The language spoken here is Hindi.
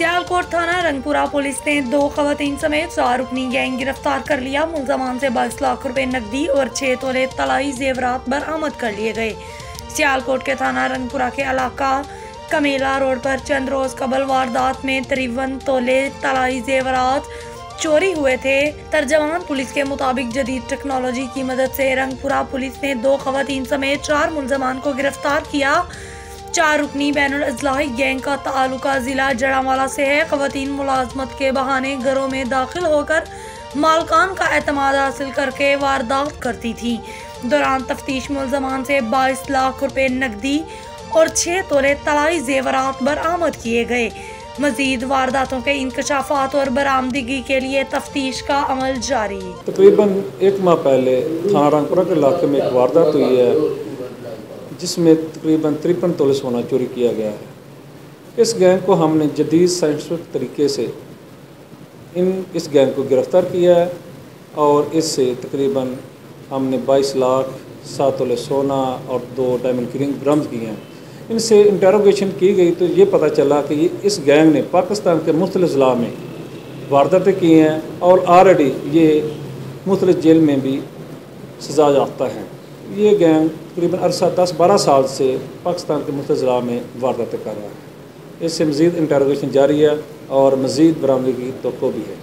सियालकोट थाना रंगपुरा पुलिस ने 2 खवातीन समेत 4 रुकनी गैंग गिरफ्तार कर लिया। मुलजमान से 22 लाख रुपए नकदी और 6 तोले तलाई जेवरात बरामद कर लिए गए। सियालकोट के थाना रंगपुरा के इलाका कमेला रोड पर चंद रोज कबल वारदात में 53 तोले तलाई जेवरात चोरी हुए थे। तर्जमान पुलिस के मुताबिक जदीद टेक्नोलॉजी की मदद से रंगपुरा पुलिस ने 2 खवातीन समेत 4 मुलजमान को गिरफ्तार किया। 4 रुकनी बैनुल अजलाही गैंग का ताल्लुका जिला जड़ावाला से है। खवातीन मुलाजमत के बहाने घरों में दाखिल होकर मालकान का एतमाद हासिल करके वारदात करती थी। दौरान तफ्तीश मुलजमान से 22 लाख रुपए नकदी और 6 तोले तलाई जेवरात बरामद किए गए। मजीद वारदातों के इंकशाफात और बरामदगी के लिए तफ्तीश का अमल जारी। तकरीबन 1 माह पहले थाना रंगपुरा के इलाके में एक वारदात हुई है जिसमें तकरीबन 53 तोले सोना चोरी किया गया है। इस गैंग को हमने जदीद साइंटिफिक तरीके से इस गैंग को गिरफ़्तार किया है और इससे तकरीबन हमने 22 लाख 7 तोले सोना और 2 डायमंड की रिंग बरामद की हैं। इनसे इंटरोगेशन की गई तो ये पता चला कि इस गैंग ने पाकिस्तान के मुख्तलिफ ज़िला में वारदातें की हैं और ऑलरेडी ये मुख्तलिफ जेल में भी सज़ा याफ्ता है। ये गैंग तकरीबन अरसा 10-12 साल से पाकिस्तान के मुख्तलिफ ज़िला में वारदातें कर रहा है। इससे मज़ीद इंटरोगेशन जारी है और मज़ीद बरामदगी की तवक्को भी है।